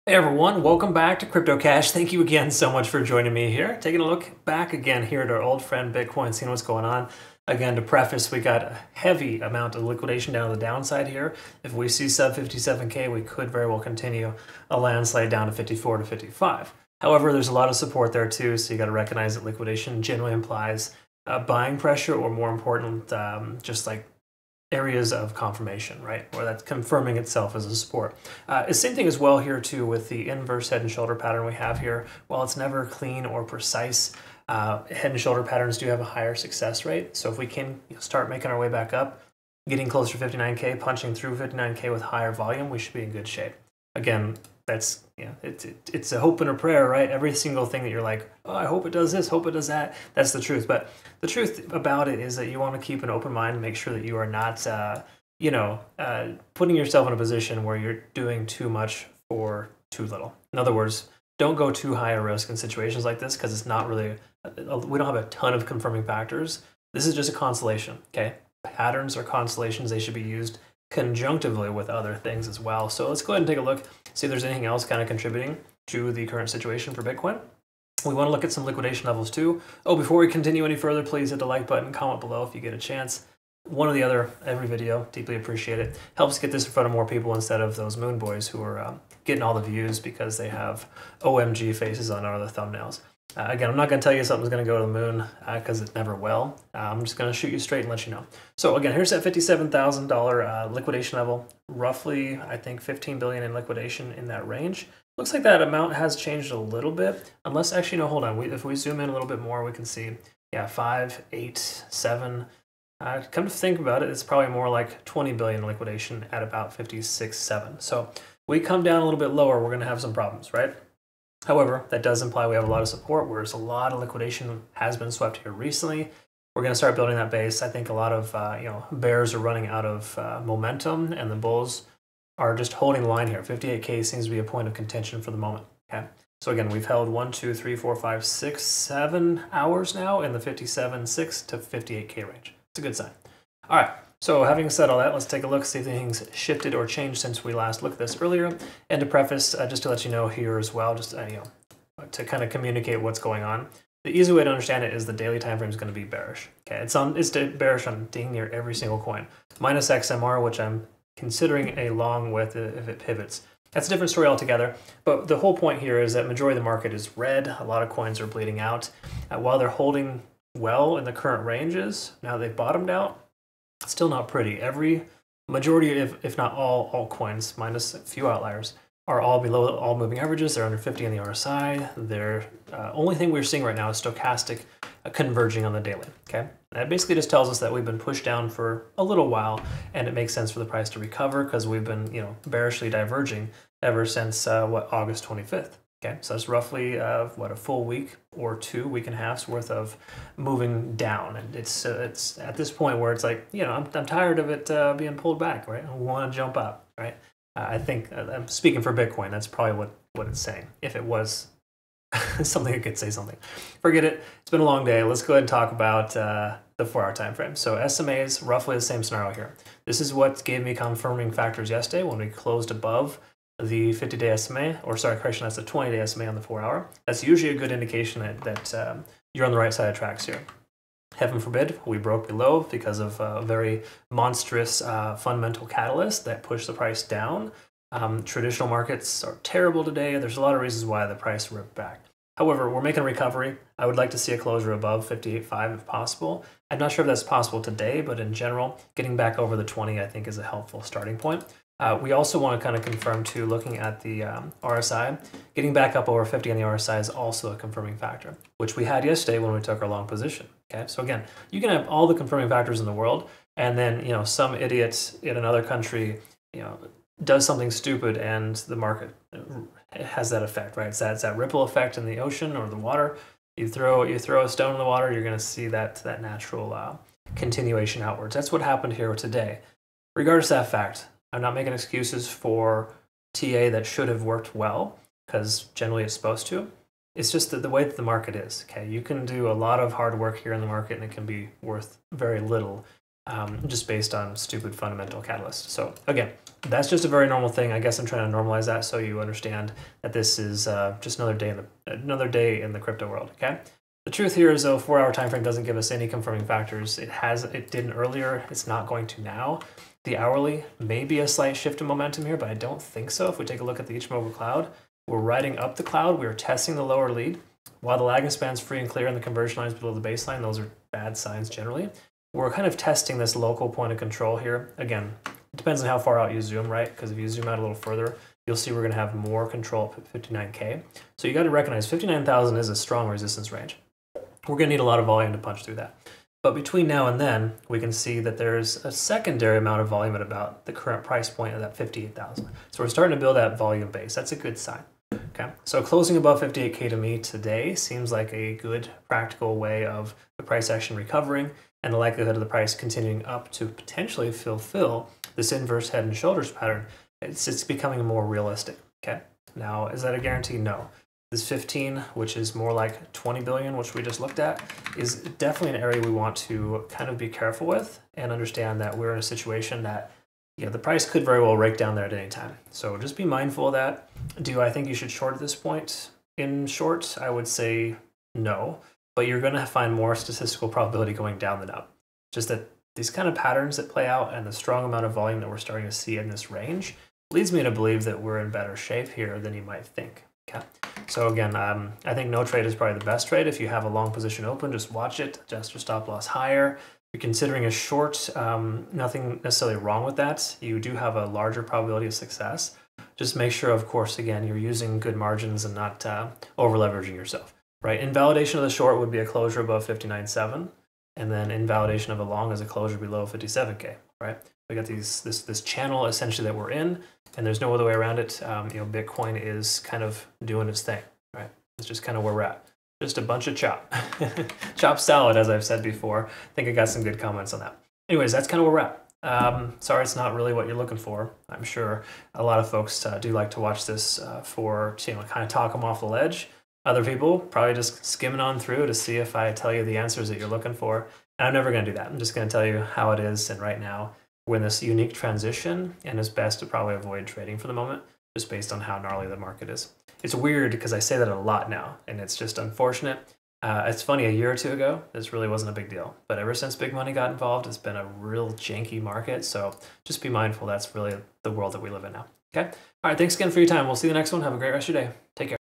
Hey everyone, welcome back to CryptoCache. Thank you again so much for joining me here. Taking a look back again here at our old friend Bitcoin, seeing what's going on. Again, to preface, we got a heavy amount of liquidation down the downside here. If we see sub 57K, we could very well continue a landslide down to 54 to 55. However, there's a lot of support there too, so you got to recognize that liquidation generally implies buying pressure, or more important, just like areas of confirmation, right? Or that's confirming itself as a support. The same thing as well here too with the inverse head and shoulder pattern we have here. While it's never clean or precise, head and shoulder patterns do have a higher success rate. So if we can start making our way back up, getting closer to 59K, punching through 59K with higher volume, we should be in good shape. Again, that's, it's a hope and a prayer, right? Every single thing that you're like, oh, I hope it does this, hope it does that. That's the truth. But the truth about it is that you want to keep an open mind, make sure that you are not, putting yourself in a position where you're doing too much for too little. In other words, don't go too high a risk in situations like this, because it's not really, we don't have a ton of confirming factors. This is just a constellation, okay? Patterns are constellations. They should be used conjunctively with other things as well. So let's go ahead and take a look, see if there's anything else kind of contributing to the current situation for Bitcoin. We want to look at some liquidation levels too. Oh, before we continue any further, please hit the like button, comment below if you get a chance. One or the other, every video, deeply appreciate it. Helps get this in front of more people instead of those moon boys who are getting all the views because they have OMG faces on other thumbnails. Again, I'm not going to tell you something's going to go to the moon because it never will. I'm just going to shoot you straight and let you know. So again, here's that $57,000 liquidation level. Roughly, I think 15 billion in liquidation in that range. Looks like that amount has changed a little bit. Unless, actually, no, hold on. If we zoom in a little bit more, we can see, yeah, 5, 8, 7. Come to think about it, it's probably more like 20 billion liquidation at about 56, 7. So we come down a little bit lower, we're going to have some problems, right? However, that does imply we have a lot of support, whereas a lot of liquidation has been swept here recently. We're going to start building that base. I think a lot of bears are running out of momentum, and the bulls are just holding the line here. 58K seems to be a point of contention for the moment. Okay, so again, we've held 1, 2, 3, 4, 5, 6, 7 hours now in the 57.6 to 58K range. It's a good sign. All right. So having said all that, let's take a look, see if anything's shifted or changed since we last looked at this earlier. And to preface, just to let you know here as well, just to kind of communicate what's going on. The easy way to understand it is the daily time frame is going to be bearish. Okay, it's bearish on dang near every single coin, minus XMR, which I'm considering a long with if it pivots. That's a different story altogether. But the whole point here is that majority of the market is red. A lot of coins are bleeding out. While they're holding well in the current ranges, now they've bottomed out. Still not pretty. Every majority, if not all altcoins, minus a few outliers, are all below all moving averages. They're under 50 on the RSI. They're only thing we're seeing right now is stochastic converging on the daily. Okay, and that basically just tells us that we've been pushed down for a little while, and it makes sense for the price to recover because we've been bearishly diverging ever since August 25th. Okay, so that's roughly a full week or 2 week and a half's worth of moving down, and it's at this point where it's like I'm tired of it being pulled back, right? I want to jump up, right? I think I'm speaking for Bitcoin. That's probably what it's saying. If it was something that could say something, forget it. It's been a long day. Let's go ahead and talk about the 4-hour time frame. So SMAs, roughly the same scenario here. This is what gave me confirming factors yesterday when we closed above the 50-day SMA, or sorry, correction, that's the 20-day SMA on the 4-hour. That's usually a good indication that you're on the right side of tracks here. Heaven forbid, we broke below because of a very monstrous fundamental catalyst that pushed the price down. Traditional markets are terrible today. There's a lot of reasons why the price ripped back. However, we're making a recovery. I would like to see a closure above 58.5 if possible. I'm not sure if that's possible today, but in general, getting back over the 20 I think is a helpful starting point. We also want to kind of confirm too, looking at the RSI, getting back up over 50 on the RSI is also a confirming factor, which we had yesterday when we took our long position. Okay, so again, you can have all the confirming factors in the world, and then some idiot in another country does something stupid, and the market has that effect, right? It's that ripple effect in the ocean or the water. You throw a stone in the water, you're going to see that natural continuation outwards. That's what happened here today. Regardless of that fact, I'm not making excuses for TA that should have worked well, because generally it's supposed to. It's just the way that the market is. Okay, you can do a lot of hard work here in the market, and it can be worth very little just based on stupid fundamental catalysts. So again, that's just a very normal thing. I guess I'm trying to normalize that so you understand that this is just another day in the crypto world. Okay. The truth here is, though, 4-hour time frame doesn't give us any confirming factors. It didn't earlier. It's not going to now. The hourly may be a slight shift in momentum here, but I don't think so. If we take a look at the Ichimoku cloud, we're riding up the cloud. We're testing the lower lead. While the lagging span's free and clear and the conversion lines below the baseline, those are bad signs generally. We're kind of testing this local point of control here. Again, it depends on how far out you zoom, right? Because if you zoom out a little further, you'll see we're going to have more control at 59K. So you got to recognize 59,000 is a strong resistance range. We're going to need a lot of volume to punch through that. But between now and then, we can see that there's a secondary amount of volume at about the current price point of that 58,000. So we're starting to build that volume base. That's a good sign. Okay, so closing above 58K to me today seems like a good practical way of the price action recovering and the likelihood of the price continuing up to potentially fulfill this inverse head and shoulders pattern. It's becoming more realistic. Okay, now is that a guarantee? No. This 15, which is more like 20 billion, which we just looked at, is definitely an area we want to kind of be careful with and understand that we're in a situation that the price could very well rake down there at any time. So just be mindful of that. Do I think you should short at this point? In short, I would say no, but you're going to find more statistical probability going down than up. Just that these kind of patterns that play out and the strong amount of volume that we're starting to see in this range leads me to believe that we're in better shape here than you might think. Okay. So again, I think no trade is probably the best trade. If you have a long position open, just watch it, adjust your stop loss higher. If you're considering a short, nothing necessarily wrong with that. You do have a larger probability of success. Just make sure, of course, again, you're using good margins and not over leveraging yourself, right? Invalidation of the short would be a closure above 59.7, and then invalidation of a long is a closure below 57K, right? We got this channel essentially that we're in, and there's no other way around it. Bitcoin is kind of doing its thing, right? It's just kind of where we're at. Just a bunch of chop. Chop salad, as I've said before. I think I got some good comments on that. Anyways, that's kind of where we're at. Sorry it's not really what you're looking for. I'm sure a lot of folks do like to watch this for, kind of talk them off the ledge. Other people probably just skimming on through to see if I tell you the answers that you're looking for. And I'm never going to do that. I'm just going to tell you how it is. And right now, we're in this unique transition, and it's best to probably avoid trading for the moment, just based on how gnarly the market is. It's weird because I say that a lot now, and it's just unfortunate. It's funny, a year or two ago, this really wasn't a big deal. But ever since big money got involved, it's been a real janky market. So just be mindful that's really the world that we live in now. Okay? All right, thanks again for your time. We'll see you the next one. Have a great rest of your day. Take care.